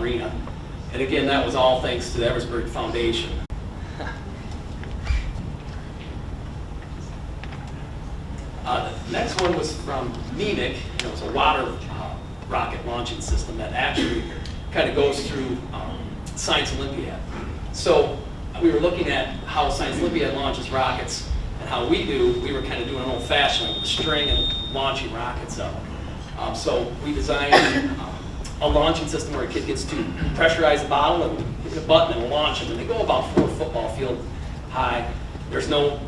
arena. And again, that was all thanks to the Edwardsburg Foundation. The next one was from MEMIC. It was a water rocket launching system that actually kind of goes through Science Olympiad. So we were looking at how Science Olympiad launches rockets and how we were kind of doing an old-fashioned with a string and launching rockets up. So we designed a launching system where a kid gets to pressurize the bottle and hit a button and launch them. And they go about 4 football field high. There's no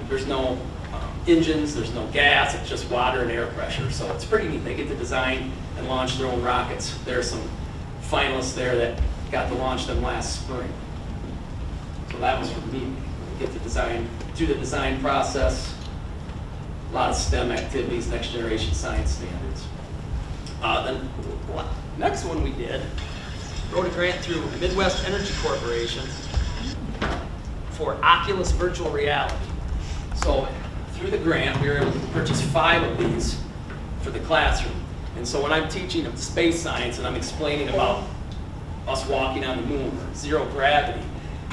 engines, there's no gas, it's just water and air pressure. So it's pretty neat. They get to design and launch their own rockets. There are some finalists there that got to launch them last spring. So that was for me. Get to design, do the design process, a lot of STEM activities, next generation science standards. Then next one we did, wrote a grant through Midwest Energy Corporation for Oculus virtual reality. So through the grant, we were able to purchase 5 of these for the classroom. And so when I'm teaching space science and I'm explaining about us walking on the moon or zero gravity,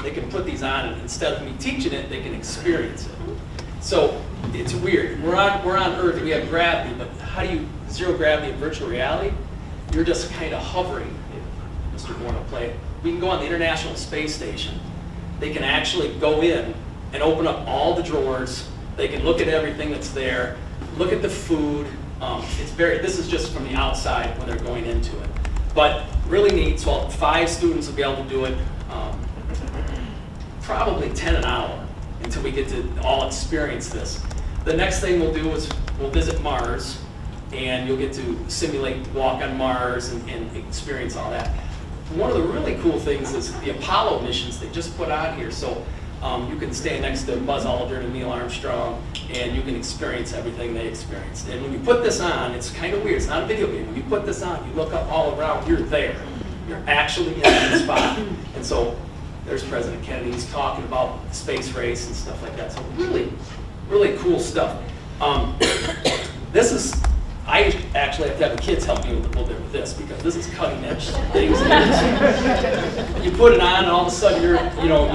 they can put these on, and instead of me teaching it, they can experience it. So it's weird. We're on Earth, we have gravity, but how do you zero gravity in virtual reality? You're just kind of hovering. Mr. Bourne will play it. We can go on the International Space Station. They can actually go in and open up all the drawers. They can look at everything that's there, look at the food. This is just from the outside when they're going into it. But really neat, so 5 students will be able to do it, probably 10 an hour until we get to all experience this. The next thing we'll do is we'll visit Mars, and you'll get to simulate walk on Mars and experience all that. One of the really cool things is the Apollo missions they just put on here. So you can stand next to Buzz Aldrin and Neil Armstrong, and you can experience everything they experienced. And when you put this on, it's kind of weird. It's not a video game. When you put this on, you look up all around, you're there. You're actually in that spot. And so there's President Kennedy. He's talking about the space race and stuff like that. So really, really cool stuff. This is, I actually have to have the kids help me with a little bit with this because this is cutting edge things. You put it on and all of a sudden you're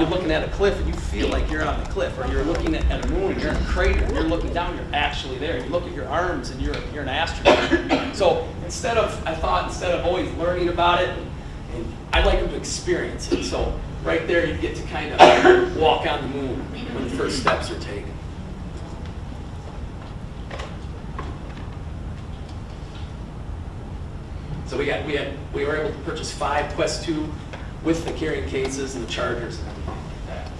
looking at a cliff and you feel like you're on the cliff, or you're looking at a moon and you're in a crater and you're looking down, you're actually there. You look at your arms and you're an astronaut. So I thought instead of always learning about it, and I'd like them to experience it. So right there you get to kind of walk on the moon when the first steps are taken. So we were able to purchase 5 Quest 2 with the carrying cases and the chargers and everything like that.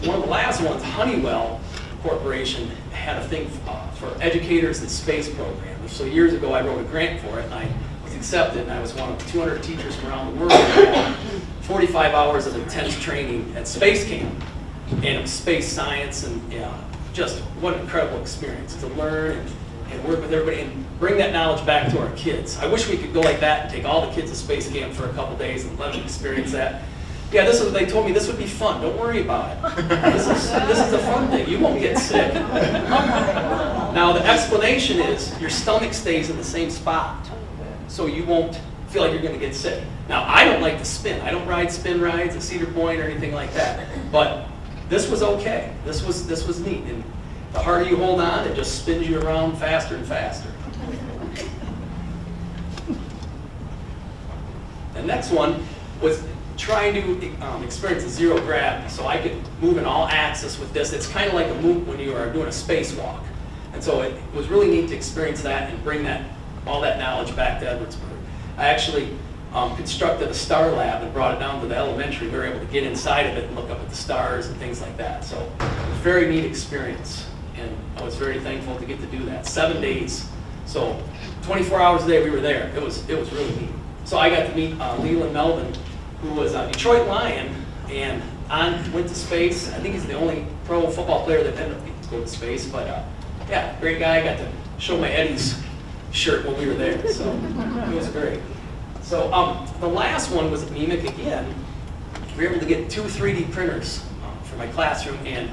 One of the last ones, Honeywell Corporation had a thing for educators in space program. So years ago I wrote a grant for it, and I was accepted, and I was one of 200 teachers from around the world. 45 hours of intense training at space camp, and it was space science, and just what an incredible experience to learn and work with everybody and bring that knowledge back to our kids. I wish we could go like that and take all the kids to space camp for a couple days and let them experience that. Yeah, they told me this would be fun. Don't worry about it. This is a fun thing. You won't get sick. Now the explanation is your stomach stays in the same spot, so you won't feel like you're going to get sick. Now I don't like to spin. I don't ride spin rides at Cedar Point or anything like that. But this was okay. This was neat. And the harder you hold on, it just spins you around faster and faster. The next one was trying to experience zero gravity. So I could move in all axis with this. It's kind of like a move when you are doing a spacewalk. And so it was really neat to experience that and bring all that knowledge back to Edwardsburg. I actually constructed a star lab and brought it down to the elementary. We were able to get inside of it and look up at the stars and things like that. So it was a very neat experience. And I was very thankful to get to do that. 7 days. So 24 hours a day we were there. It was really neat. So I got to meet Leland Melvin, who was a Detroit Lion and went to space. I think he's the only pro football player that ended up getting to go to space. But yeah, great guy. I got to show my Eddie's shirt when we were there. So it was great. So the last one was at MEMIC again. We were able to get 2 3D printers for my classroom and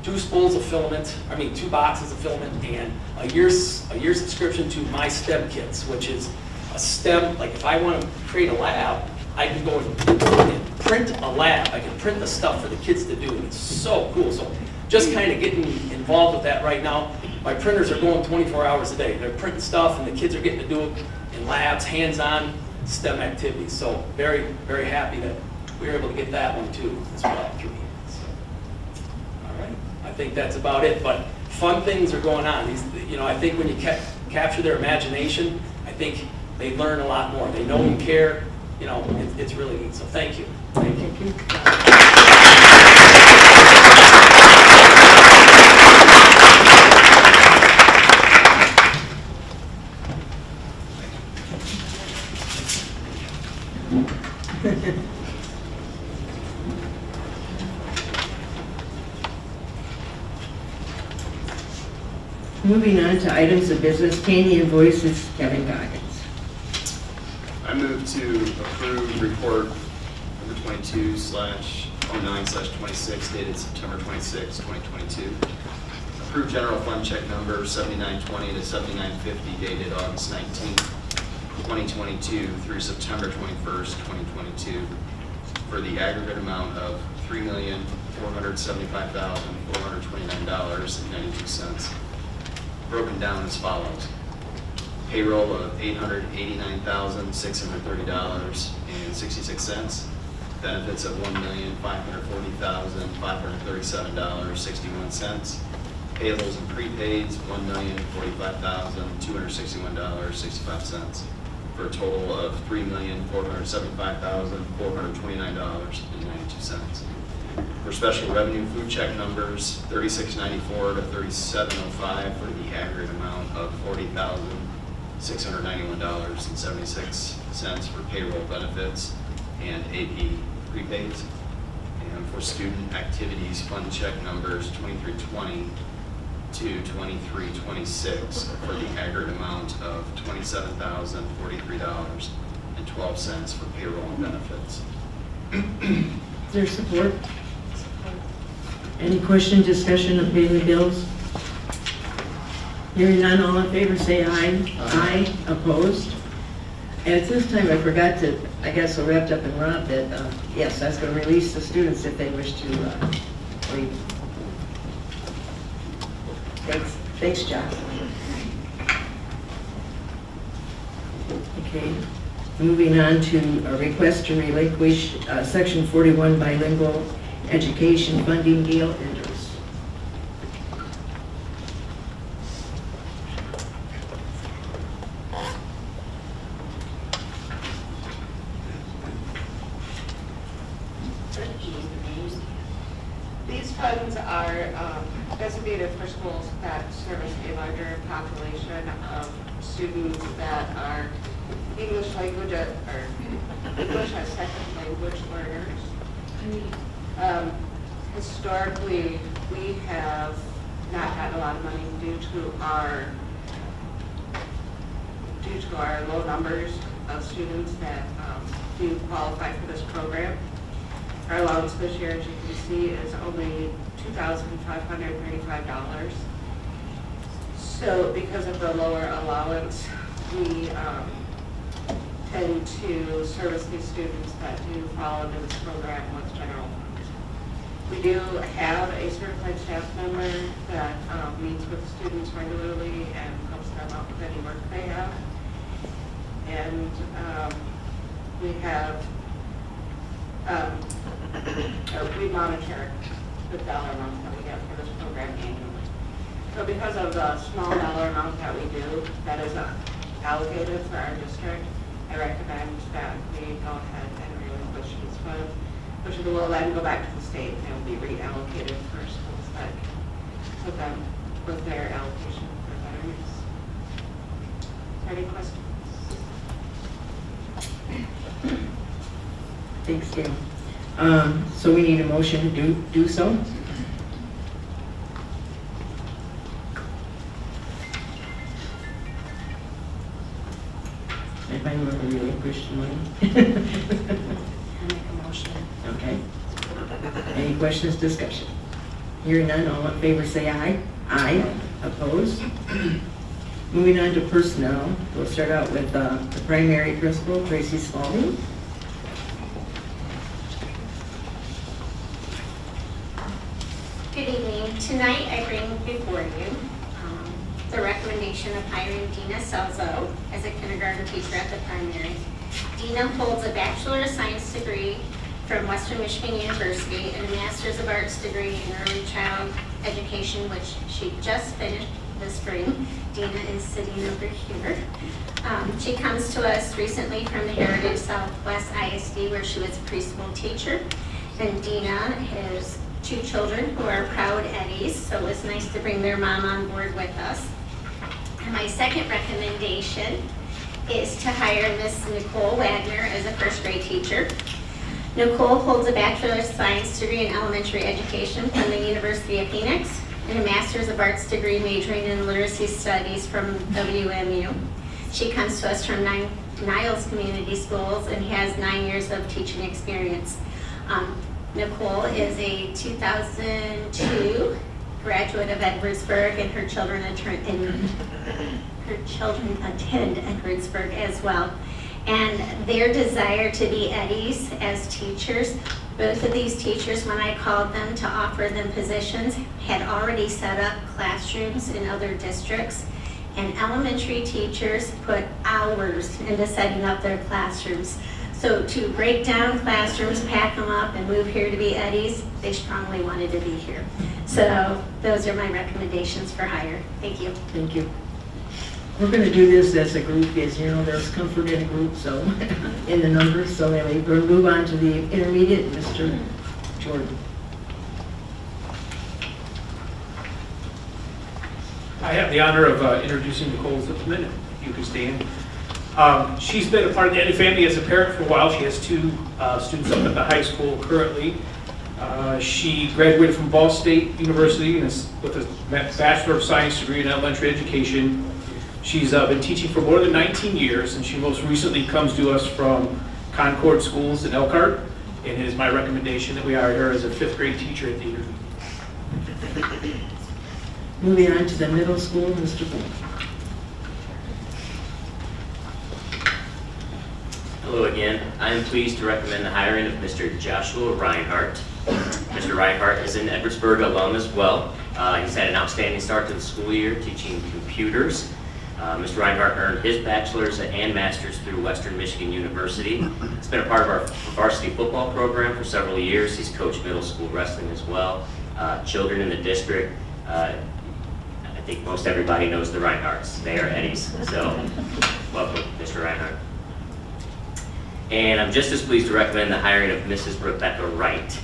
2 boxes of filament, and a year subscription to My STEM Kits, which is a STEM, like if I want to create a lab, I can go and print a lab. I can print the stuff for the kids to do, and it's so cool. So just kind of getting involved with that right now. My printers are going 24 hours a day. They're printing stuff, and the kids are getting to do it in labs, hands-on STEM activities. So very, very happy that we were able to get that one too as well through here. So, all right, I think that's about it. But fun things are going on. These, you know, I think when you capture their imagination, I think they learn a lot more. They know you care. You know, it's really neat. So thank you. Thank you. Moving on to items of business, paying the invoices, Kevin Goggins. I move to approve report number 22/09/26 dated September 26, 2022. Approve general fund check number 7920 to 7950 dated August 19, 2022 through September 21st, 2022 for the aggregate amount of $3,475,429.92. Broken down as follows. Payroll of $889,630.66. Benefits of $1,540,537.61. Payables and prepaids, $1,045,261.65. For a total of $3,475,429.92. For special revenue food check numbers 3694 to 3705 for the aggregate amount of $40,691.76 for payroll benefits and AP prepaids. And for student activities fund check numbers 2320 to 2326 for the aggregate amount of $27,043.12 for payroll and benefits. Is there support? Any question, discussion of paying the bills? Hearing none, all in favor say aye. Aye. Opposed? And at this time, I forgot to, I got so wrapped up in Rob that, yes, I was going to release the students if they wish to leave. Thanks, John. Okay, moving on to a request to relinquish Section 41 bilingual education funding deal. Andrews. These funds are designated for schools that service a larger population of students that are English language or English as second language learners. Historically, we have not had a lot of money due to our low numbers of students that do qualify for this program. Our allowance this year, as you can see, is only $2,535. So because of the lower allowance, we tend to service these students that do fall into this program with general funds. We do have a certified staff member that meets with students regularly and helps them out with any work they have. And we have we monitor the dollar amounts that we get for this program annually. So because of the small dollar amount that we do, that is allocated for our district, I recommend that we go ahead and relinquish these funds, which will then go back to the state and will be reallocated for schools that put them with their allocation for better use. Is there any questions? Thanks, Gail. So we need a motion to do so. If I remember relinquish the money. I'll make a motion. Okay. Any questions, discussion? Hearing none, all in favor say aye. Aye. Opposed? Moving on to personnel, we'll start out with the primary principal, Tracy Spalding. Good evening. Tonight I bring before you the recommendation of hiring Dina Selzo as a kindergarten teacher at the primary. Dina holds a Bachelor of Science degree from Western Michigan University and a Master's of Arts degree in Early Child Education, which she just finished this spring. Dina is sitting over here. She comes to us recently from the Heritage Southwest ISD, where she was a preschool teacher. And Dina has 2 children who are proud Eddies, so it was nice to bring their mom on board with us. And my second recommendation is to hire Miss Nicole Wagner as a first grade teacher. Nicole holds a Bachelor of Science degree in elementary education from the University of Phoenix and a Master's of Arts degree majoring in literacy studies from WMU. She comes to us from Niles Community Schools and has 9 years of teaching experience. Nicole is a 2002 graduate of Edwardsburg, and her children attend Edwardsburg as well. And their desire to be Eddies as teachers, both of these teachers, when I called them to offer them positions, had already set up classrooms in other districts. And elementary teachers put hours into setting up their classrooms. So to break down classrooms, pack them up, and move here to be Eddies, they strongly wanted to be here. So those are my recommendations for hire. Thank you. Thank you. We're going to do this as a group, because you know there's comfort in a group, so in the numbers. So anyway, we're going to move on to the intermediate, Mr. Jordan. I have the honor of introducing Nicole Zipman, if you could stand. She's been a part of the Eddy family as a parent for a while. She has 2 students up at the high school currently. She graduated from Ball State University with a Bachelor of Science degree in elementary education. She's been teaching for more than 19 years, and she most recently comes to us from Concord Schools in Elkhart, and it is my recommendation that we hire her as a 5th grade teacher at the intermediate. Moving on to the middle school, Mr. Bull. Hello again. I am pleased to recommend the hiring of Mr. Joshua Reinhardt. Mr. Reinhardt is an Edwardsburg alum as well. He's had an outstanding start to the school year teaching computers. Mr. Reinhardt earned his bachelor's and master's through Western Michigan University. He's been a part of our varsity football program for several years. He's coached middle school wrestling as well. Children in the district, I think most everybody knows the Reinhardts. They are Eddies. So welcome, Mr. Reinhardt. And I'm just as pleased to recommend the hiring of Mrs. Rebecca Wright.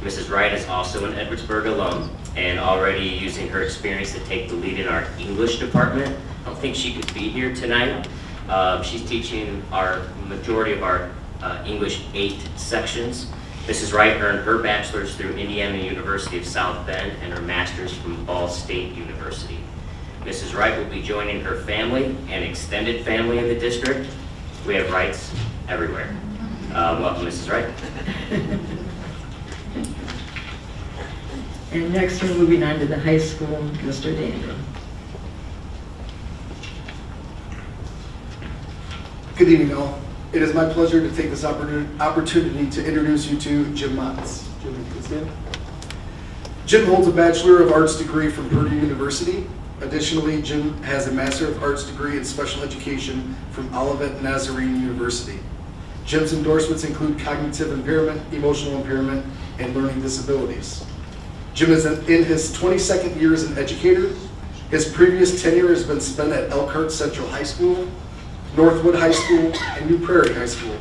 Mrs. Wright is also an Edwardsburg alum and already using her experience to take the lead in our English department. I don't think she could be here tonight. She's teaching our majority of our English 8 sections. Mrs. Wright earned her bachelor's through Indiana University of South Bend and her master's from Ball State University. Mrs. Wright will be joining her family and extended family in the district. We have Wrights everywhere. Welcome, Mrs. Wright. And next we're moving on to the high school, Mr. Daniel. Good evening, all. It is my pleasure to take this opportunity to introduce you to Jim Motz. Jim, you can stand. Jim holds a Bachelor of Arts degree from Purdue University. Additionally, Jim has a Master of Arts degree in Special Education from Olivet Nazarene University. Jim's endorsements include cognitive impairment, emotional impairment, and learning disabilities. Jim is in his 22nd year as an educator. His previous tenure has been spent at Elkhart Central High School, Northwood High School, and New Prairie High School.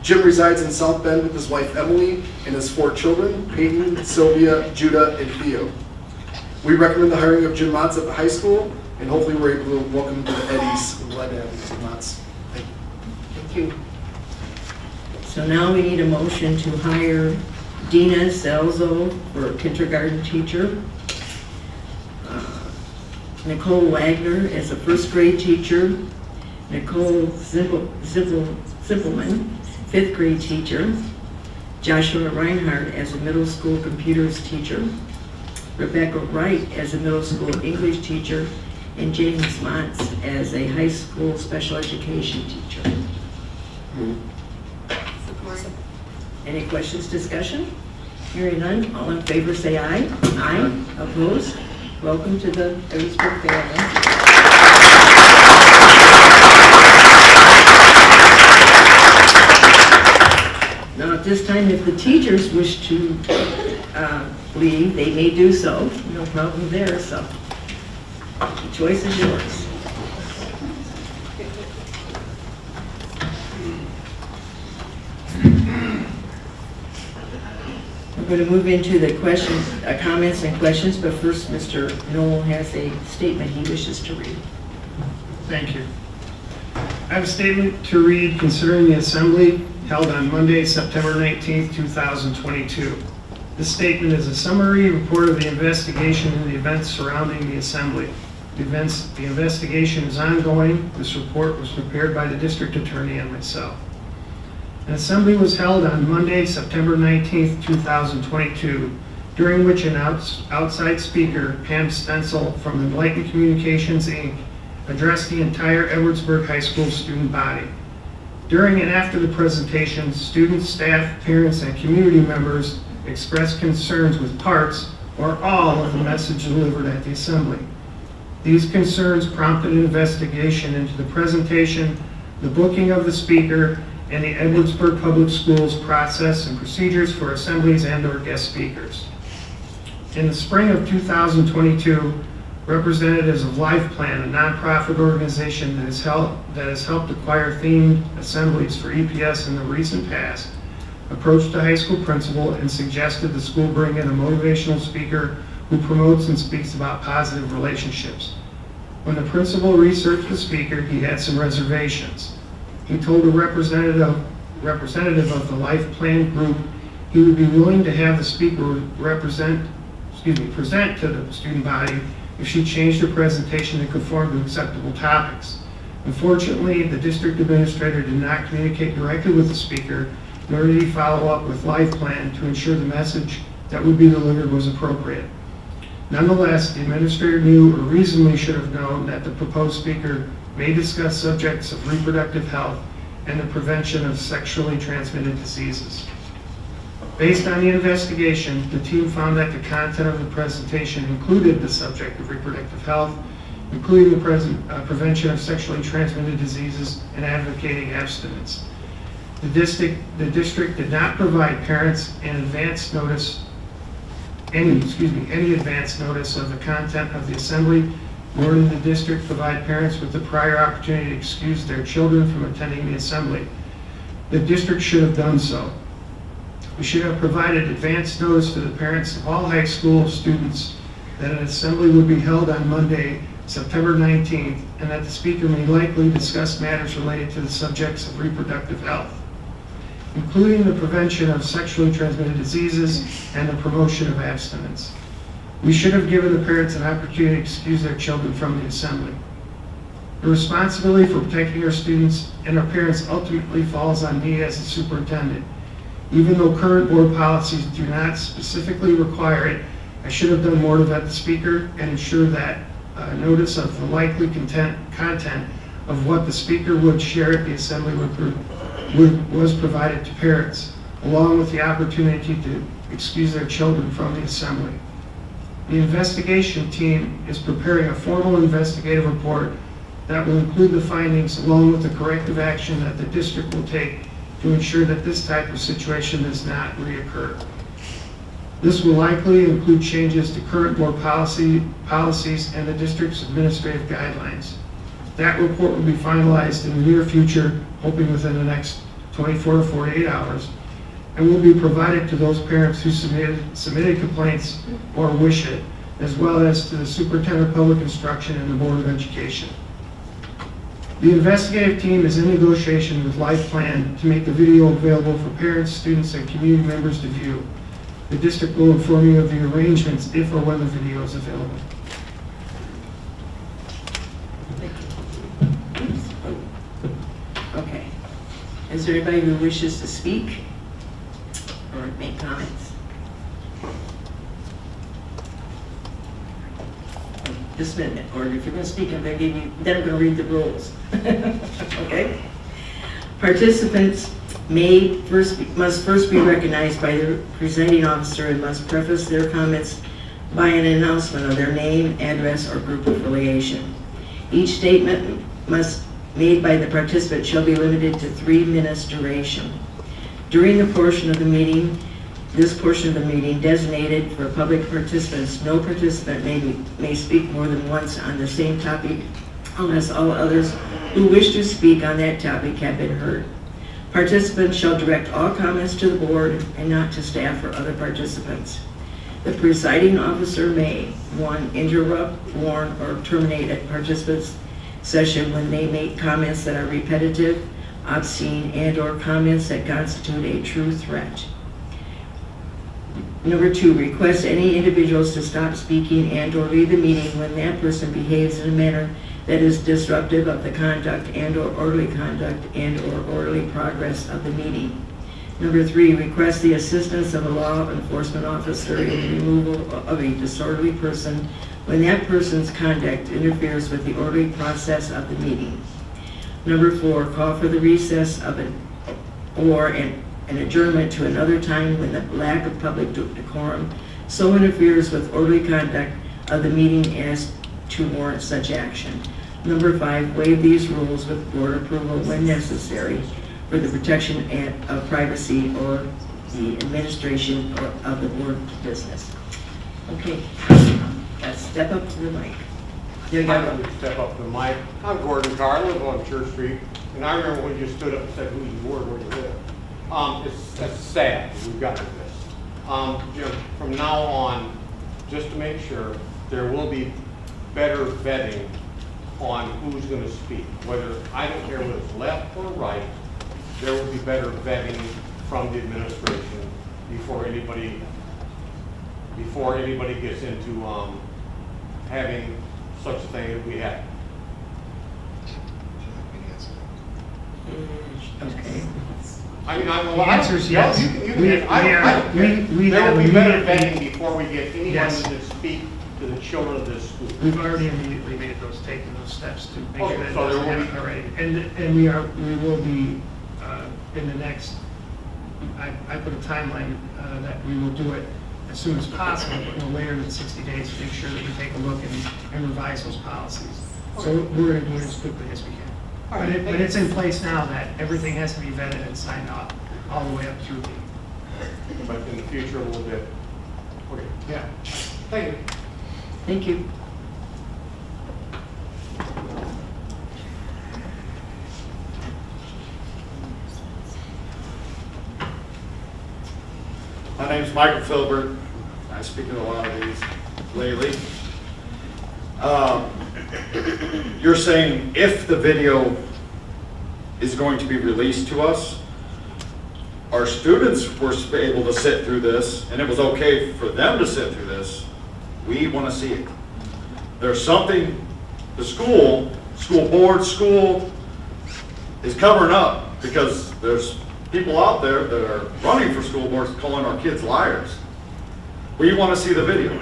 Jim resides in South Bend with his wife Emily and his 4 children, Peyton, Sylvia, Judah, and Theo. We recommend the hiring of Jim Motz at the high school, and hopefully we're able to welcome him to the Eddies. We're glad to have Jim Motz. Thank you. Thank you. So now we need a motion to hire Dina Selzo for kindergarten teacher, Nicole Wagner as a first grade teacher, Nicole Simpleman, 5th grade teacher, Joshua Reinhardt as a middle school computers teacher, Rebecca Wright as a middle school English teacher, and James Montz as a high school special education teacher. Support. Any questions, discussion? Hearing none, all in favor say aye. Aye. Opposed? Welcome to the Edwardsburg family. Now, at this time, if the teachers wish to leave, they may do so. No problem there, so the choice is yours. We're going to move into the questions, comments and questions, but first, Mr. Knoll has a statement he wishes to read. Thank you. I have a statement to read concerning the assembly held on Monday, September 19, 2022. This statement is a summary report of the investigation and the events surrounding the assembly. The investigation is ongoing. This report was prepared by the district attorney and myself. An assembly was held on Monday, September 19, 2022, during which an outside speaker, Pam Stencil from Enlightened Communications, Inc., addressed the entire Edwardsburg High School student body. During and after the presentation, students, staff, parents, and community members expressed concerns with parts or all of the message delivered at the assembly. These concerns prompted an investigation into the presentation, the booking of the speaker, and the Edwardsburg Public Schools process and procedures for assemblies and/or guest speakers. In the spring of 2022, representatives of LifePlan, a nonprofit organization that has helped acquire themed assemblies for EPS in the recent past, approached the high school principal and suggested the school bring in a motivational speaker who promotes and speaks about positive relationships. When the principal researched the speaker, he had some reservations. He told a representative of the LifePlan group he would be willing to have the speaker present to the student body if she changed her presentation to conform to acceptable topics. Unfortunately, the district administrator did not communicate directly with the speaker, nor did he follow up with LifePlan to ensure the message that would be delivered was appropriate. Nonetheless, the administrator knew or reasonably should have known that the proposed speaker may discuss subjects of reproductive health and the prevention of sexually transmitted diseases. Based on the investigation, the team found that the content of the presentation included the subject of reproductive health, including the prevention of sexually transmitted diseases and advocating abstinence. The district did not provide parents any advance notice of the content of the assembly, nor did the district provide parents with the prior opportunity to excuse their children from attending the assembly. The district should have done so. We should have provided advance notice to the parents of all high school students that an assembly would be held on Monday, September 19th, and that the speaker may likely discuss matters related to the subjects of reproductive health, including the prevention of sexually transmitted diseases and the promotion of abstinence. We should have given the parents an opportunity to excuse their children from the assembly. The responsibility for protecting our students and our parents ultimately falls on me as the superintendent. Even though current board policies do not specifically require it, I should have done more to vet the speaker and ensure that notice of the likely content of what the speaker would share at the assembly was provided to parents, along with the opportunity to excuse their children from the assembly. The investigation team is preparing a formal investigative report that will include the findings along with the corrective action that the district will take to ensure that this type of situation does not reoccur. This will likely include changes to current board policies and the district's administrative guidelines. That report will be finalized in the near future, hoping within the next 24 to 48 hours, and will be provided to those parents who submitted complaints or wish it, as well as to the Superintendent of Public Instruction and the Board of Education. The investigative team is in negotiation with LifePlan to make the video available for parents, students, and community members to view. The district will inform you of the arrangements if or when the video is available. Okay. Is there anybody who wishes to speak or make comments? this minute, or if you're going to speak, I'm going to give you, then I'm going to read the rules. Okay? Participants must first be recognized by the presiding officer and must preface their comments by an announcement of their name, address, or group affiliation. Each statement made by the participant shall be limited to 3 minutes duration. During the portion of the meeting, designated for public participants, no participant may speak more than once on the same topic unless all others who wish to speak on that topic have been heard. Participants shall direct all comments to the board and not to staff or other participants. The presiding officer may, 1, interrupt, warn, or terminate a participant's session when they make comments that are repetitive, obscene, and/or comments that constitute a true threat. Number 2, request any individuals to stop speaking and/or leave the meeting when that person behaves in a manner that is disruptive of the conduct and/or orderly conduct and/or orderly progress of the meeting. Number 3, request the assistance of a law enforcement officer in the removal of a disorderly person when that person's conduct interferes with the orderly process of the meeting. Number 4, call for the recess of an adjournment to another time when the lack of public decorum so interferes with orderly conduct of the meeting as to warrant such action. Number 5, waive these rules with board approval when necessary for the protection of privacy or the administration of the board business. Okay, step up to the mic. There you I'm go. going to step up to the mic. I'm Gordon Carr, I live on Church Street, and I remember when you stood up and said who you were, where you live. It's sad that we've gotten to this. Jim, from now on, just to make sure, there will be better vetting on who's going to speak. Whether, I don't care whether it's left or right, there will be better vetting from the administration before anybody gets into having such a thing as we have. Okay. I mean, The answer is yes. There will be better vetting before we get anyone Yes. to speak to the children of this school. We've already immediately taken those steps to make Okay, sure that it so there doesn't will be- happen already. And we will be, in the next, I put a timeline that we will do it as soon as possible, but no later than 60 days to make sure that we take a look and revise those policies. So we're going to do it as quickly as we can. All right, But it's in place now that everything has to be vetted and signed off all the way up through the. But in the future, a little bit. Okay, yeah. Thank you. Thank you. My name's Michael Filbert. I speak at a lot of these lately. You're saying if the video is going to be released to us, our students were able to sit through this, and it was okay for them to sit through this. We want to see it. There's something the school board, school is covering up because there's people out there that are running for school boards calling our kids liars. We want to see the video.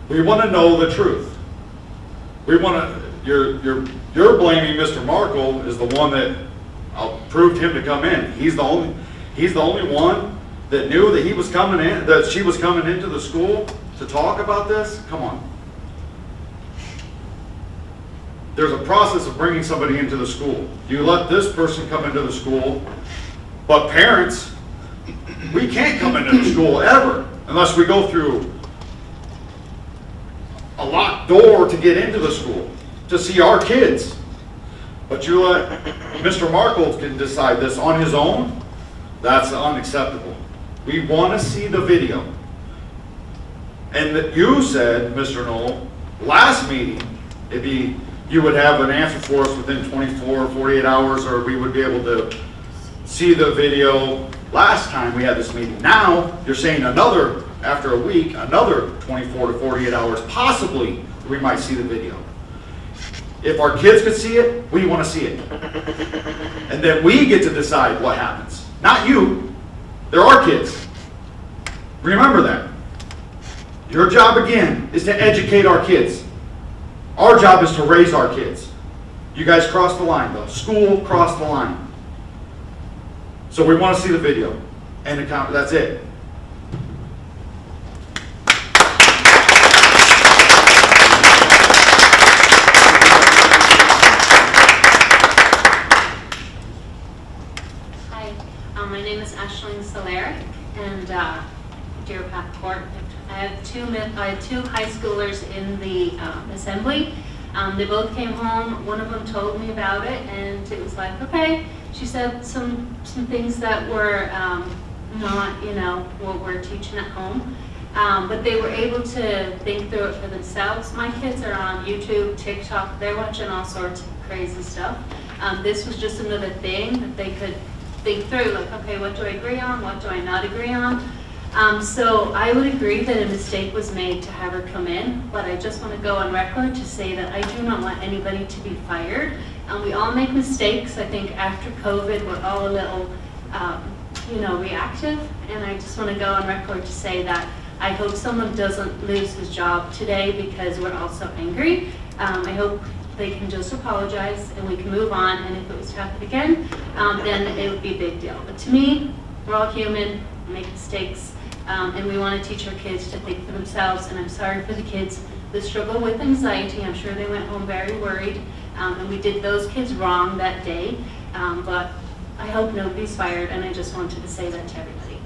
We want to know the truth. We want to. You're blaming Mr. Markle is the one that approved him to come in. He's the only one that knew that he was coming in, that she was coming into the school to talk about this. Come on. There's a process of bringing somebody into the school. You let this person come into the school, but parents, we can't come into the school ever unless we go through a locked door to get into the school to see our kids. But you let Mr. Markle can decide this on his own. That's unacceptable. We want to see the video. And that you said, Mr. Knoll, last meeting, you would have an answer for us within 24 or 48 hours, or we would be able to see the video last time we had this meeting. Now, you're saying after a week, another 24 to 48 hours, possibly, we might see the video. If our kids could see it, we want to see it. And then we get to decide what happens. Not you. They're our kids. Remember that. Your job again is to educate our kids. Our job is to raise our kids. You guys crossed the line though. School crossed the line. So we want to see the video. And that's it. Hi, my name is Ashling Solaric, and Deer Path Court. I have two high schoolers in the assembly. They both came home. One of them told me about it, and it was like, okay. She said some things that were not, you know, what we're teaching at home. But they were able to think through it for themselves. My kids are on YouTube, TikTok. They're watching all sorts of crazy stuff. This was just another thing that they could think through, like, okay, what do I agree on? What do I not agree on? So I would agree that a mistake was made to have her come in, but I just want to go on record to say that I do not want anybody to be fired. We all make mistakes. I think after COVID, we're all a little, you know, reactive, and I just want to go on record to say that I hope someone doesn't lose his job today because we're all so angry. I hope they can just apologize and we can move on, and if it was to happen again, then it would be a big deal. But to me, we're all human, we make mistakes, and we want to teach our kids to think for themselves, and I'm sorry for the kids that struggle with anxiety. I'm sure they went home very worried, and we did those kids wrong that day, but I hope nobody's fired, and I just wanted to say that to everybody.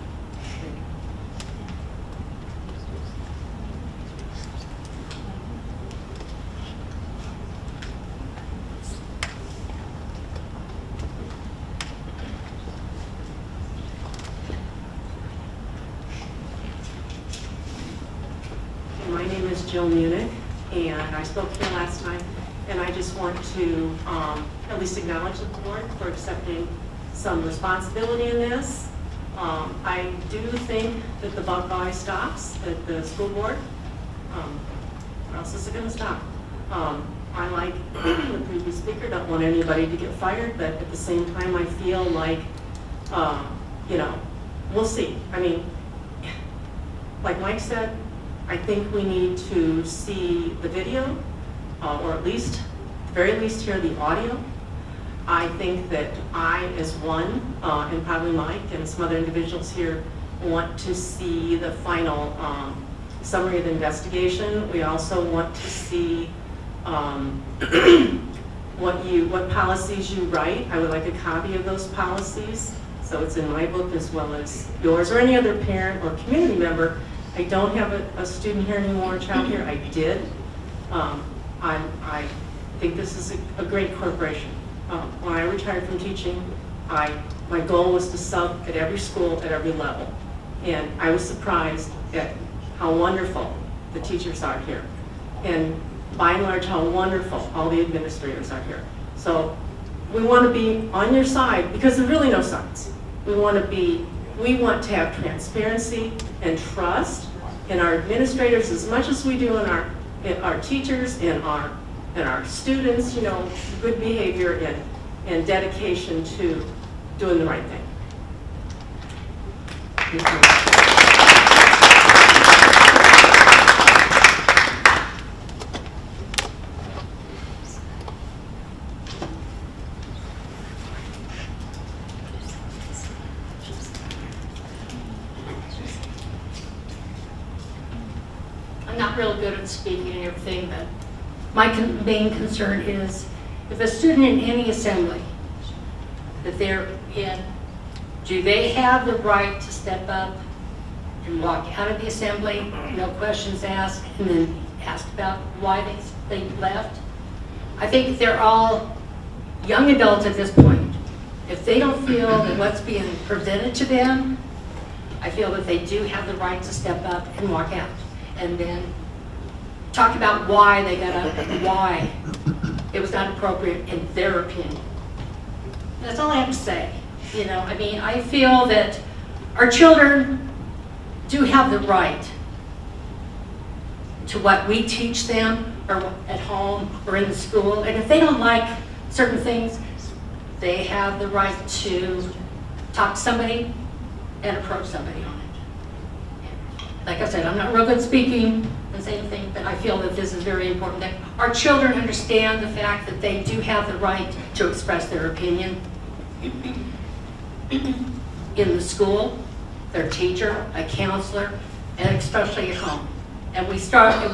My name is Jill Munich, and I spoke here last night, and I just want to at least acknowledge the board for accepting some responsibility in this. I do think that the buck always stops at the school board, or else is it going to stop? I, like the previous speaker, don't want anybody to get fired, but at the same time I feel like, you know, we'll see. I mean, like Mike said, I think we need to see the video, or at least, very least hear the audio. I think that I, as one, and probably Mike and some other individuals here, want to see the final summary of the investigation. We also want to see what policies you write. I would like a copy of those policies, so it's in my book as well as yours, or any other parent or community member. I don't have a student here anymore, a child here. I did. I think this is a great corporation. When I retired from teaching, my goal was to sub at every school at every level. And I was surprised at how wonderful the teachers are here. And by and large, how wonderful all the administrators are here. So we want to be on your side, because there's really no sides. We want to have transparency and trust in our administrators as much as we do in our teachers and our students, you know, good behavior and dedication to doing the right thing. I'm not real good at speaking and everything, but my main concern is if a student in any assembly that they're in, do they have the right to step up and walk out of the assembly, no questions asked, and then asked about why they left? I think they're all young adults at this point. If they don't feel that what's being presented to them, I feel that they do have the right to step up and walk out. And then talk about why they got up and why it was not appropriate in their opinion. That's all I have to say. You know, I mean, I feel that our children do have the right to what we teach them, or at home or in the school. And if they don't like certain things, they have the right to talk to somebody and approach somebody on it. like I said, I'm not real good speaking and saying anything, but I feel that this is very important, that our children understand the fact that they do have the right to express their opinion in the school, their teacher, a counselor, and especially at home. And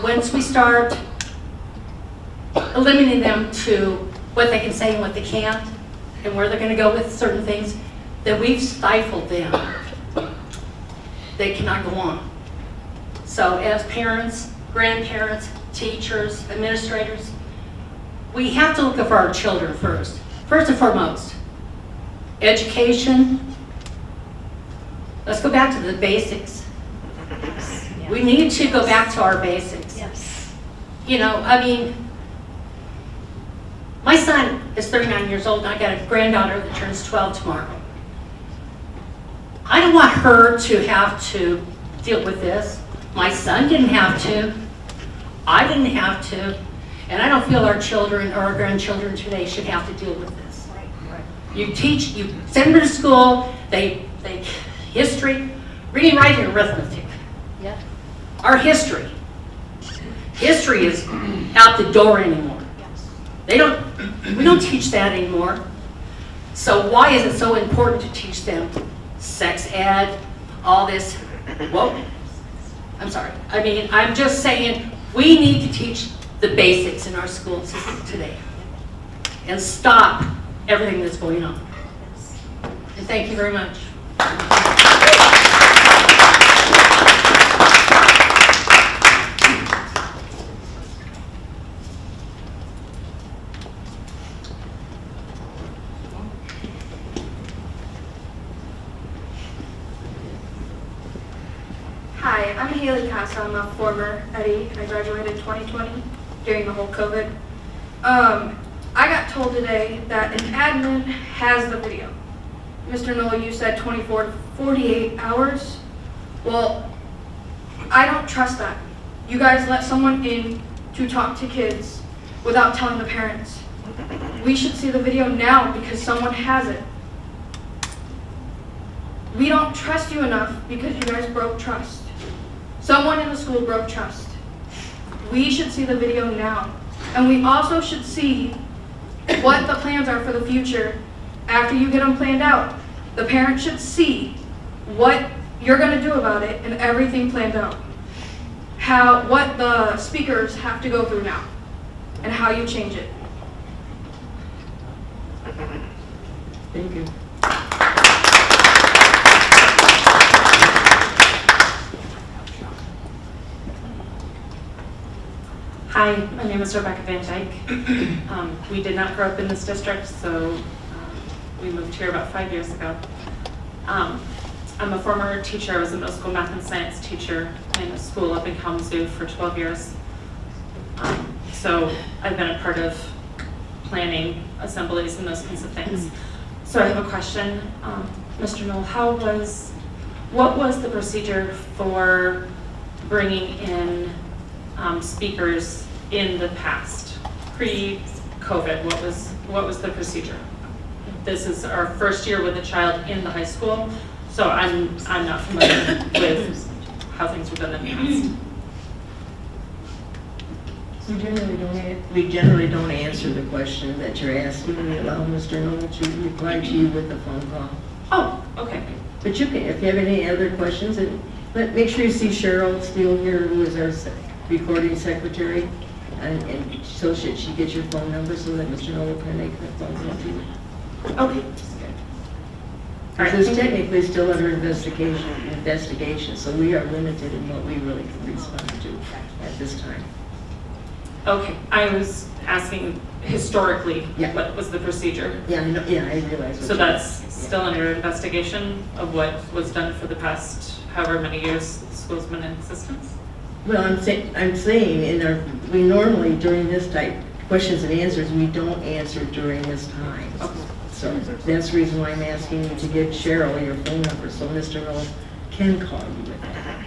once we start limiting them to what they can say and what they can't, and where they're going to go with certain things, that we've stifled them. They cannot go on. So as parents, grandparents, teachers, administrators, we have to look for our children first. First and foremost, education. Let's go back to the basics. We need to go back to our basics. Yes. You know, I mean, my son is 39 years old, and I got a granddaughter that turns 12 tomorrow. I don't want her to have to deal with this. My son didn't have to. I didn't have to. And I don't feel our children or our grandchildren today should have to deal with this. You teach, you send them to school, they history, reading, writing, arithmetic. Yeah. Our history is out the door anymore. Yes. We don't teach that anymore. So why is it so important to teach them sex ed, all this? Whoa, I'm sorry. I mean, I'm just saying we need to teach the basics in our school system today and stop everything that's going on. And thank you very much. Hi, I'm Haley Casa. I'm a former Eddie. I graduated 2020 during the whole COVID. I got told today that an admin has the video. Mr. Knoll, you said 24 to 48 hours. Well, I don't trust that. You guys let someone in to talk to kids without telling the parents. We should see the video now because someone has it. We don't trust you enough because you guys broke trust. Someone in the school broke trust. We should see the video now. And we also should see what the plans are for the future after you get them planned out. The parents should see what you're going to do about it and everything planned out. What the speakers have to go through now and how you change it. Thank you. Hi, my name is Rebecca Van Dyke. We did not grow up in this district, so we moved here about 5 years ago. I'm a former teacher. I was a middle school math and science teacher in a school up in Kalamazoo for 12 years. So I've been a part of planning assemblies and those kinds of things. So I have a question. Mr. Knoll, what was the procedure for bringing in speakers in the past, pre-COVID? What was the procedure? This is our first year with a child in the high school, so I'm not familiar with how things were done in the past. We generally don't answer the question that you're asking. We allow Mr. Knoll to reply to you with a phone call. Oh, okay. But you can, if you have any other questions, make sure you see Cheryl Steele here, who is our recording secretary, and so should she get your phone number so that Mr. Knoll can make the phone call to you. Okay. This is technically still under investigation, so we are limited in what we really can respond to at this time. Okay, I was asking historically, Yeah. what was the procedure? Yeah, I realize. So that's still under investigation of what was done for the past however many years the school's been in existence? Well, I'm saying we normally during this type questions and answers, we don't answer during this time. Okay. So that's the reason why I'm asking you to give Cheryl your phone number so Mr. Knoll can call you with that.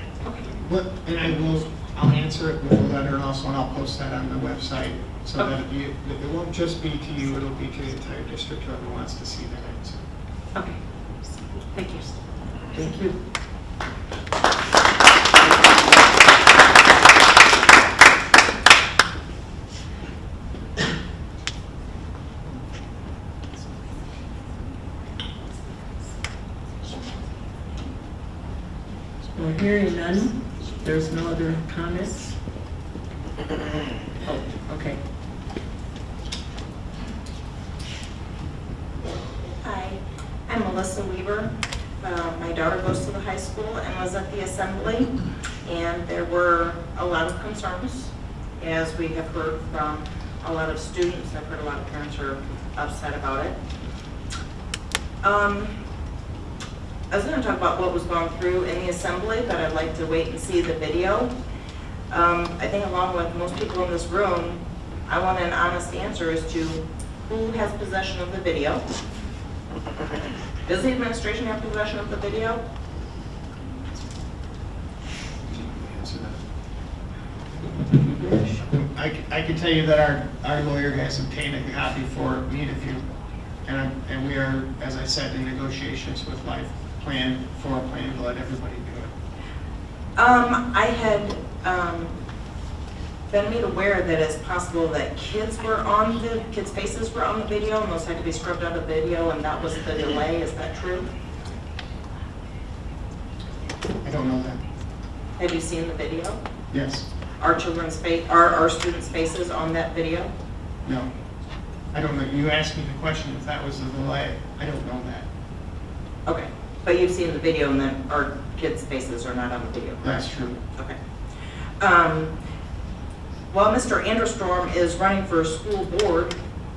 And I'll answer it with a letter also, and I'll post that on the website so that it won't just be to you, it'll be to the entire district, whoever wants to see that answer. Okay. Thank you. Thank you. Well, hearing none, there's no other comments? Oh, okay. Hi, I'm Melissa Weaver. My daughter goes to the high school and was at the assembly, and there were a lot of concerns, as we have heard from a lot of students. I've heard a lot of parents are upset about it. I was going to talk about what was going through in the assembly, but I'd like to wait and see the video. I think along with most people in this room, I want an honest answer as to who has possession of the video. Does the administration have possession of the video? I can tell you that our lawyer has obtained a copy for me to view. And we are, as I said, in negotiations with Life Plan for a plan to let everybody do it. I had been made aware that it's possible that kids' faces were on the video, and those had to be scrubbed out of the video, and that was the delay. Is that true? I don't know that. Have you seen the video? Yes. Are our students' faces on that video? No. I don't know. You asked me the question if that was a delay. I don't know that. Okay. But you've seen the video, and then our kids' faces are not on the video, correct? That's true. Okay. While Mr. Anderstorm is running for school board,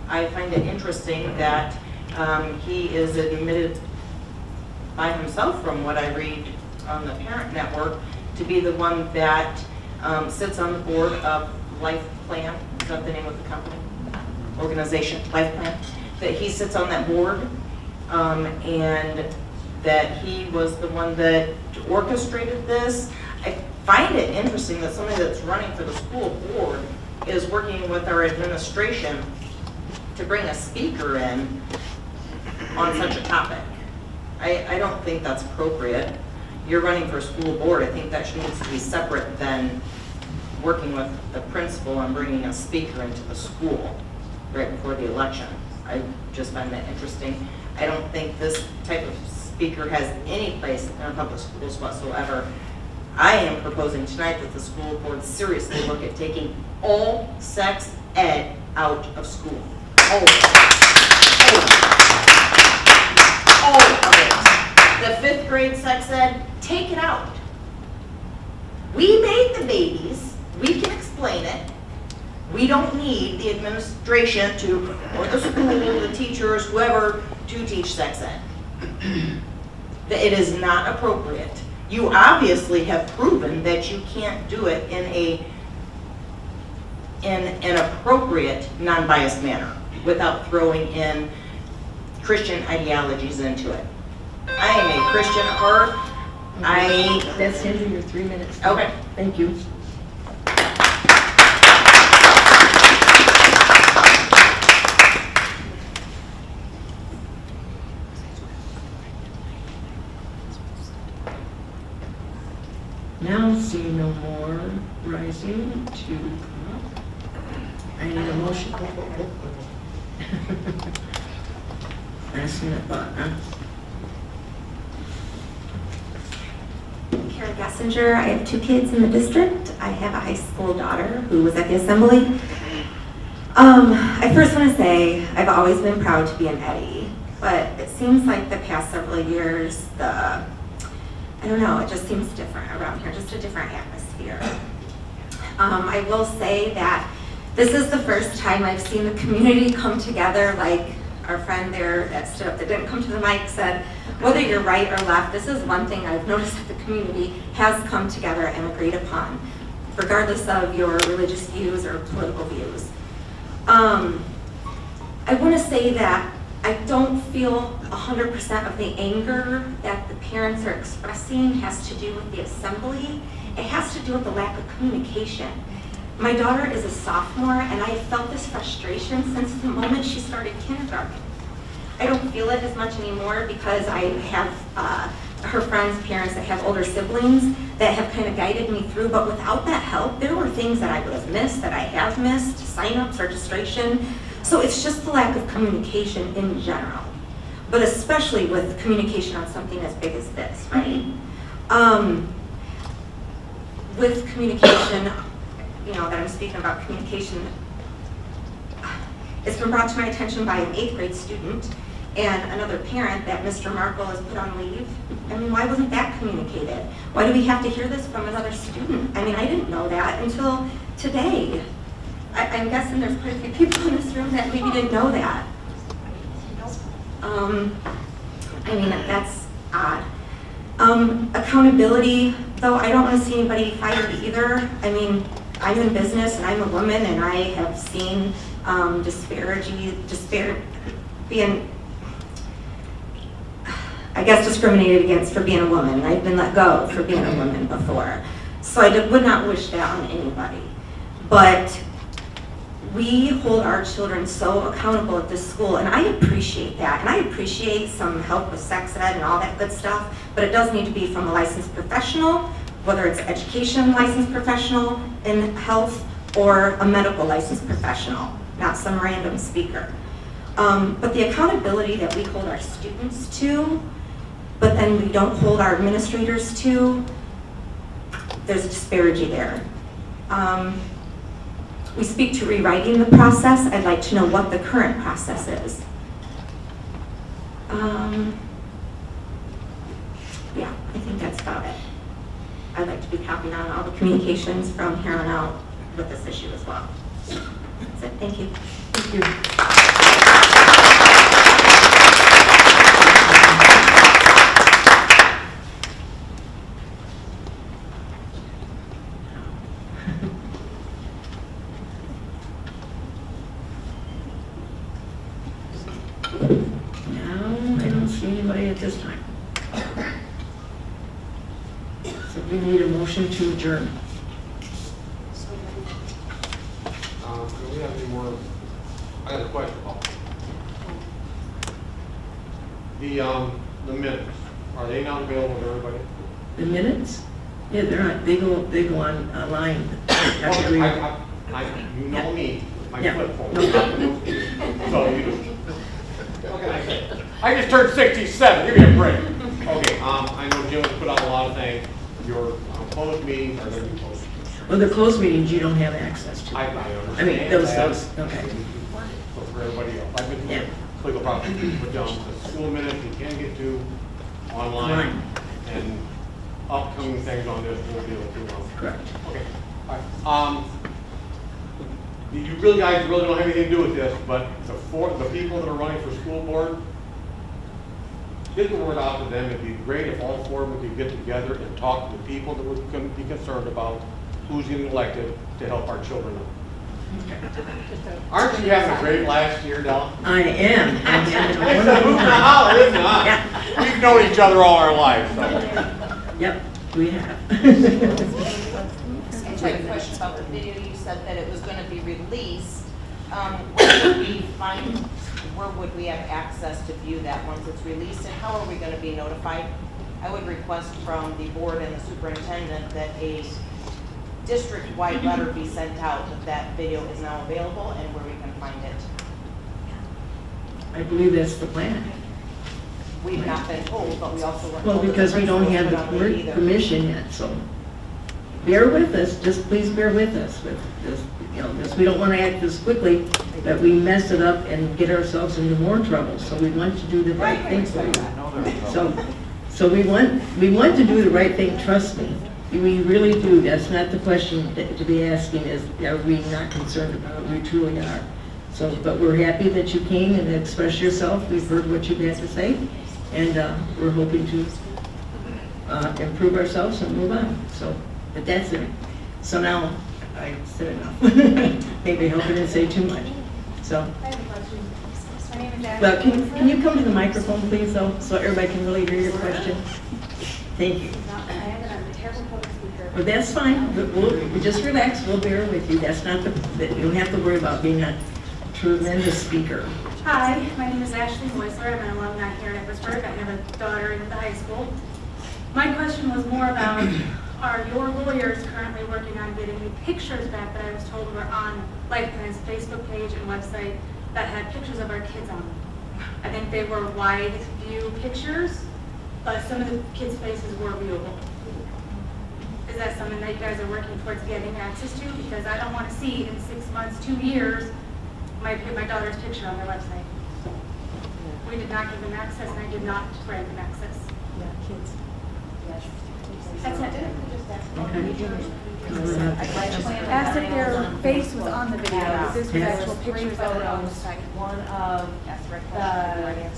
I find it interesting that he is admitted by himself, from what I read on the parent network, to be the one that sits on the board of Life Plan. Is that the name of the company? Organization, Life Plan. That he sits on that board, and that he was the one that orchestrated this. I find it interesting that somebody that's running for the school board is working with our administration to bring a speaker in on such a topic. I don't think that's appropriate. You're running for school board. I think that needs to be separate than working with the principal and bringing a speaker into the school right before the election. I just find that interesting. I don't think this type of speaker has any place in our public schools whatsoever. I am proposing tonight that the school board seriously look at taking all sex ed out of school. All of it. All of it. The 5th grade sex ed, take it out. We made the babies. We can explain it. We don't need the administration or the school, the teachers, whoever, to teach sex ed. It is not appropriate. You obviously have proven that you can't do it in an appropriate, non-biased manner without throwing in Christian ideologies into it. I am a Christian at heart. That's the end of your 3 minutes. Okay. Thank you. Now, seeing no more rising to come up, I need a motion. Passing that button. Kara Gessinger. I have 2 kids in the district. I have a high school daughter who was at the assembly. I first want to say I've always been proud to be an Eddie, but it seems like the past several years, I don't know, it just seems different around here, just a different atmosphere. I will say that this is the first time I've seen the community come together, like our friend there that stood up that didn't come to the mic said, whether you're right or left, this is one thing I've noticed that the community has come together and agreed upon, regardless of your religious views or political views. I want to say that I don't feel 100% of the anger that the parents are expressing has to do with the assembly. It has to do with the lack of communication. My daughter is a sophomore, and I have felt this frustration since the moment she started kindergarten. I don't feel it as much anymore because I have her friends' parents that have older siblings that have kind of guided me through, but without that help, there were things that I would have missed, that I have missed, sign-ups, registration. So it's just the lack of communication in general, but especially with communication on something as big as this, right? with communication, that I'm speaking about communication, it's been brought to my attention by an 8th grade student and another parent that Mr. Markle is put on leave. I mean, why wasn't that communicated? Why do we have to hear this from another student? I mean, I didn't know that until today. I'm guessing there's quite a few people in this room that maybe didn't know that. I mean, that's odd. Accountability, though, I don't want to see anybody fired either. I mean, I'm in business and I'm a woman and I have seen being, I guess, discriminated against for being a woman. I've been let go for being a woman before. So I would not wish that on anybody. But we hold our children so accountable at this school, and I appreciate that. And I appreciate some help with sex ed and all that good stuff, but it does need to be from a licensed professional, whether it's education licensed professional in health or a medical licensed professional, not some random speaker. But the accountability that we hold our students to, but then we don't hold our administrators to, there's a disparity there. We speak to rewriting the process. I'd like to know what the current process is. Yeah, I think that's about it. I'd like to be copied on all the communications from here on out with this issue as well. That's it. Thank you. Thank you. Anybody at this time? So we need a motion to adjourn. Do we have any more? I got a question. The minutes, are they not available to everybody? The minutes? Yeah, they're not. They go online. You know me, my flip phone. No. So you do. What can I say? I just turned 67. Give me a break. Okay. I know Jim has put out a lot of things. Your closed meetings are going to be closed. Well, the closed meetings you don't have access to. I understand. I mean, those. Okay. So for everybody else, I've been through legal process. But the school minutes you can get to online, and upcoming things on this we'll be able to. Correct. Okay. All right. You really guys really don't have anything to do with this, but the people that are running for school board, get the word out to them. It'd be great if all 4 of them could get together and talk to the people that would be concerned about who's getting elected to help our children out. Aren't you having a great last year, Della? I am. It's a hoot and a holler, isn't it? Yeah. We've known each other all our lives. So. Yep, we have. I have a question about the video. You said that it was going to be released. Where would we have access to view that once it's released, and how are we going to be notified? I would request from the board and the superintendent that a district-wide letter be sent out that video is now available and where we can find it. I believe that's the plan. We've not been told, but we also weren't Well, told because that we don't have the principals board either. permission yet, so bear with us. Just please bear with us with this. This we don't want to act this quickly, that we mess it up and get ourselves into more trouble. So we want to do the right thing for you. So we want to do the right thing. Trust me, we really do. That's not the question to be asking. Is are we not concerned about it? We truly are. So, but we're happy that you came and expressed yourself. We've heard what you had to say, and we're hoping to improve ourselves and move on. So, but that's it. So now I said enough. Maybe I hope I didn't say too much. So, I have a question. My name is well, can you come to the microphone, please, though, so everybody can really hear your question? Thank you. I have it on a terrible public speaker. Well, that's fine. We'll just relax. We'll bear with you. That's not you don't have to worry about being a tremendous speaker. Hi, my name is Ashley Moisler. I'm an alumni here in Edwardsburg. I have a daughter in the high school. My question was more about, are your lawyers currently working on getting me pictures back that I was told were on Lifeplann's Facebook page and website that had pictures of our kids on them? I think they were wide view pictures, but some of the kids' faces were viewable. Is that something that you guys are working towards getting access to? Because I don't want to see in 6 months, 2 years, my daughter's picture on their website. We did not give them access, and I did not grant them access. Yeah, kids. Yes. That's it. Asked if their face was on the video, because this was actual pictures of it on the site. One of the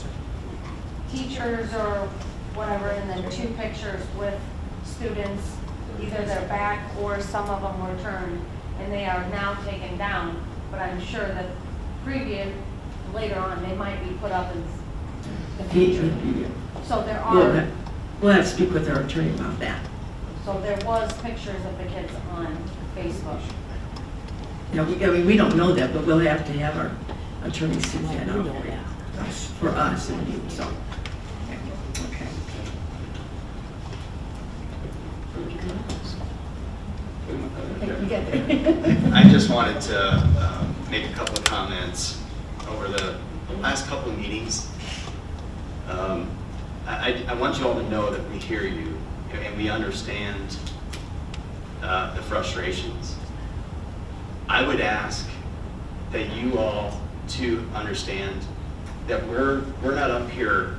teachers or whatever, and then 2 pictures with students, either their back or some of them were turned, and they are now taken down. But I'm sure that later on, they might be put up in the future. So there are, We'll have to speak with our attorney about that. so there was pictures of the kids on Facebook. You know, we don't know that, but we'll have to have our attorney see that out for us and you, so. Okay. I just wanted to make a couple of comments over the last couple of meetings. I want you all to know that we hear you and we understand the frustrations. I would ask that you all to understand that we're not up here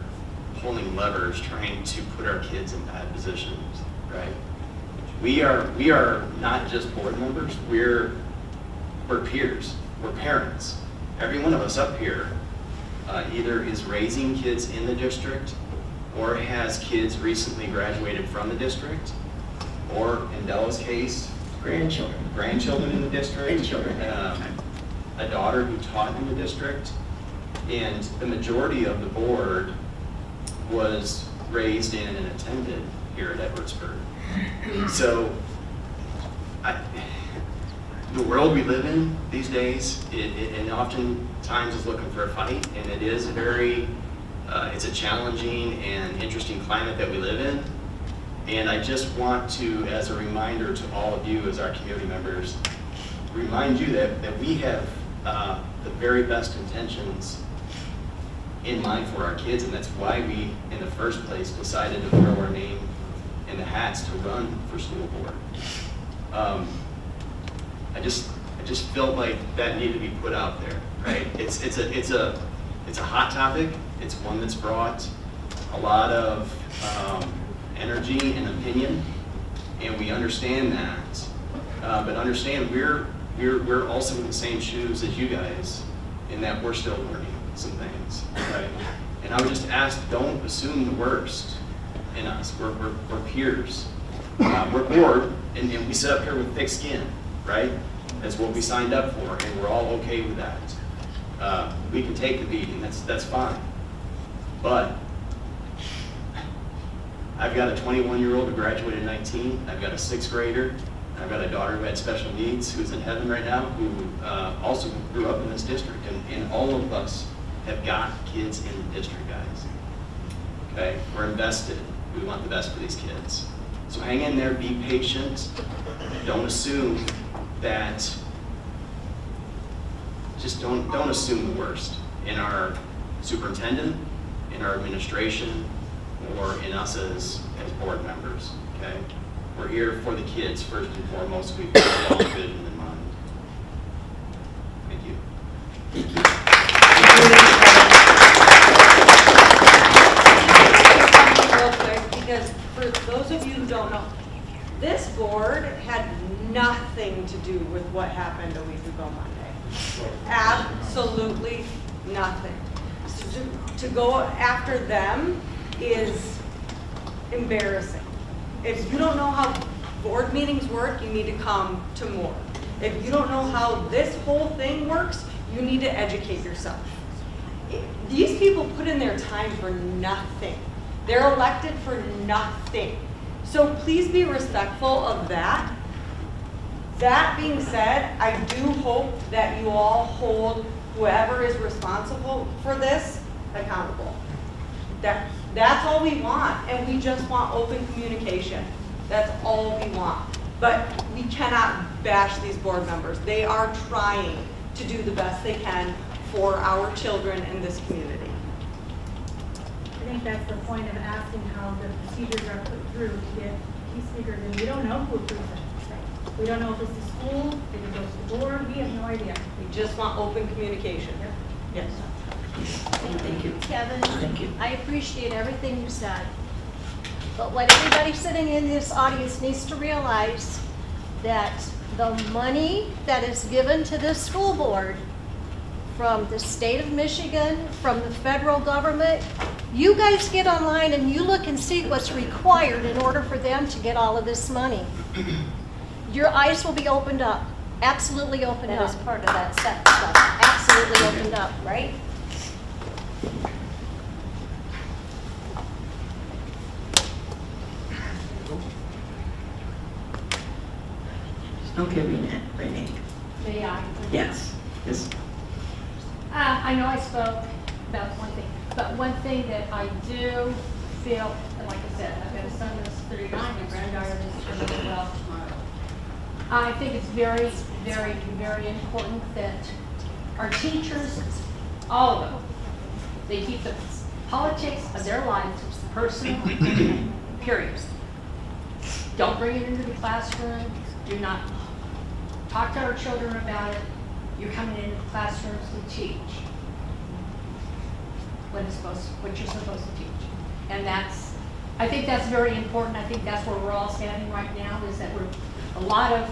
pulling levers trying to put our kids in bad positions, right? We are not just board members, we're peers, we're parents. Every one of us up here either is raising kids in the district or has kids recently graduated from the district, or in Della's case, grandchildren in the district, a daughter who taught in the district, and the majority of the board was raised in and attended here at Edwardsburg. So, the world we live in these days, it oftentimes is looking for a fight, and it is it's a challenging and interesting climate that we live in. And I just want to, as a reminder to all of you as our community members, remind you that we have the very best intentions in mind for our kids, and that's why we, in the first place, decided to throw our name in the hats to run for school board. I just felt like that needed to be put out there, right? It's a hot topic. It's one that's brought a lot of energy and opinion, and we understand that. But understand we're also in the same shoes as you guys, in that we're still learning some things, right? And I would just ask, don't assume the worst in us. We're peers. We're bored, and we sit up here with thick skin, right? That's what we signed up for, and we're all okay with that. We can take the beating, that's fine. But I've got a 21-year-old who graduated in 19. I've got a 6th grader. I've got a daughter who had special needs who's in heaven right now, who also grew up in this district. And all of us have got kids in the district, guys. Okay? We're invested. We want the best for these kids. So hang in there, be patient. Don't assume that, just don't assume the worst in our superintendent, in our administration, or in us as board members, okay? We're here for the kids first and foremost. We've got all the vision in mind. Thank you. Thank you. Real quick, because for those of you who don't know, this board had nothing to do with what happened a week ago Monday. Absolutely nothing. So to go after them is embarrassing. If you don't know how board meetings work, you need to come to more. If you don't know how this whole thing works, you need to educate yourself. These people put in their time for nothing. They're elected for nothing. So please be respectful of that. That being said, I do hope that you all hold whoever is responsible for this accountable. That's all we want, and we just want open communication. That's all we want. But we cannot bash these board members. They are trying to do the best they can for our children in this community. I think that's the point of asking how the procedures are put through to get sneakers and we don't know who approves it. We don't know if it's the school, if it goes to the board, we have no idea. We just want open communication. Yes. Thank you. Kevin, Thank you. I appreciate everything you said. But what everybody sitting in this audience needs to realize that the money that is given to this school board from the state of Michigan, from the federal government, you guys get online and you look and see what's required in order for them to get all of this money. Your eyes will be opened up, absolutely opened up. That is part of that set stuff. Absolutely opened up, right? Okay, Renee. May I? Yes. Yes. I know I spoke about one thing, but one thing that I do feel, and like I said, I've got a son that's 39, my granddaughter that's turning 12 tomorrow. I think it's very, very, very important that our teachers, all of them, they keep the politics of their lives personal, period. Don't bring it into the classroom. Do not talk to our children about it. You're coming into the classrooms to teach what you're supposed to teach. And I think that's very important. I think that's where we're all standing right now, is that we're a lot of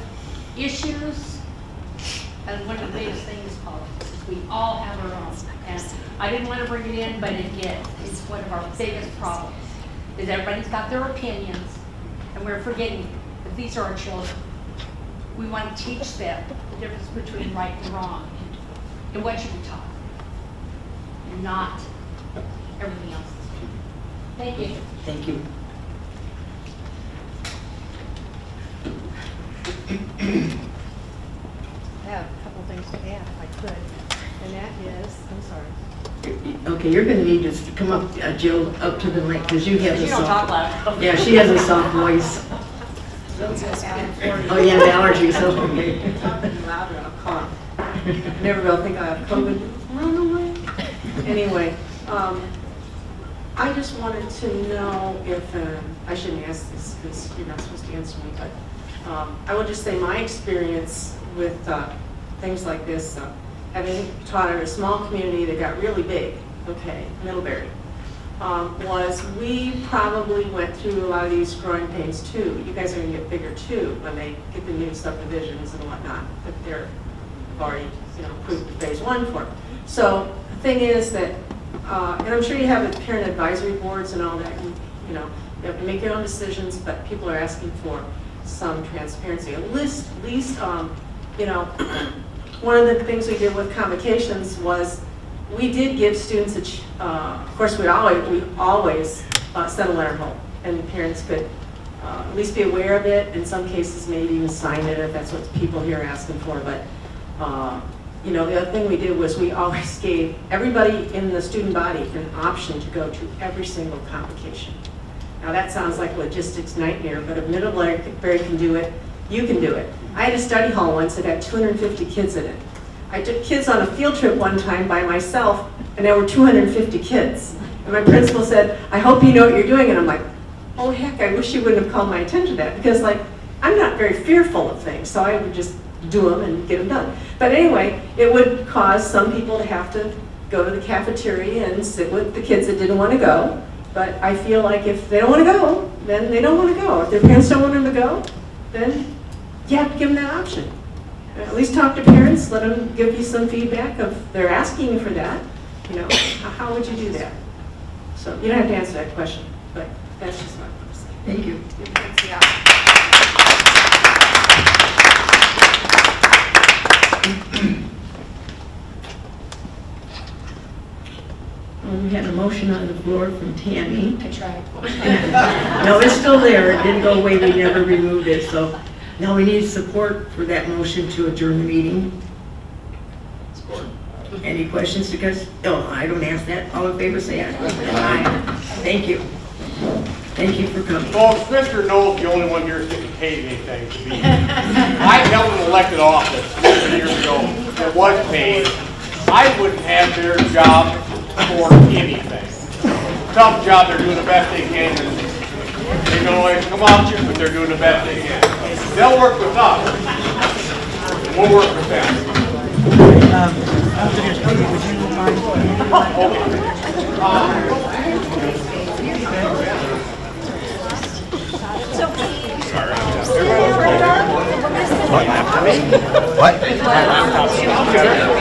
issues, and one of the biggest things is politics. We all have our own. And I didn't want to bring it in, but it is. It's one of our biggest problems, is everybody's got their opinions, and we're forgetting that these are our children. We want to teach them the difference between right and wrong, and what should be taught, and not everything else. Thank you. Thank you. I have a couple things to add, if I could, and that is, I'm sorry. Okay, you're going to need to come up, Jill, up to the mic, because you have a You don't soft... talk loud. Yeah, she has a soft voice. Oh, yeah, the allergies, okay. Talking louder, I'll cough. Never will think I have COVID. Run away. Anyway, I just wanted to know if, I shouldn't ask this because you're not supposed to answer me, but I will just say my experience with things like this, having taught at a small community that got really big, okay, Middlebury, was we probably went through a lot of these growing pains too. You guys are going to get bigger too when they get the new subdivisions and whatnot that they're already, approved phase 1 for. So the thing is that, and I'm sure you have the parent advisory boards and all that. You have to make your own decisions, but people are asking for some transparency. At least, one of the things we did with convocations was we did give students of course, we always send a letter home, and parents could at least be aware of it. In some cases, maybe even sign it if that's what people here are asking for. But the other thing we did was we always gave everybody in the student body an option to go to every single convocation. Now that sounds like a logistics nightmare, but if Middlebury can do it, you can do it. I had a study hall once that had 250 kids in it. I took kids on a field trip one time by myself, and there were 250 kids. And my principal said, "I hope you know what you're doing." And I'm like, oh heck, I wish you wouldn't have called my attention to that, because I'm not very fearful of things, so I would just do them and get them done. But anyway, it would cause some people to have to go to the cafeteria and sit with the kids that didn't want to go. But I feel like if they don't want to go, then they don't want to go. If their parents don't want them to go, then you have to give them that option. At least talk to parents, let them give you some feedback if they're asking you for that. How would you do that? So you don't have to answer that question, but that's just what I want to say. Thank you. Thanks, yeah. We had a motion on the floor from Tammy. I tried. No, it's still there. It didn't go away. We never removed it. So now we need support for that motion to adjourn the meeting. Support. Any questions? Because, I don't ask that. All in favor, say aye. Aye. Thank you. Thank you for coming. Folks, Mr. Knowles, the only one here that's getting paid anything to be. I held an elected office years ago that was paid. I wouldn't have their job for anything. Tough job, they're doing the best they can. And they don't always come out, but they're doing the best they can. They'll work with us. We'll work with them. After your speaking, would you mind? What?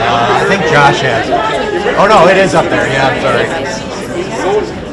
I think Josh has it. Oh, no, it is up there. Yeah, I'm sorry.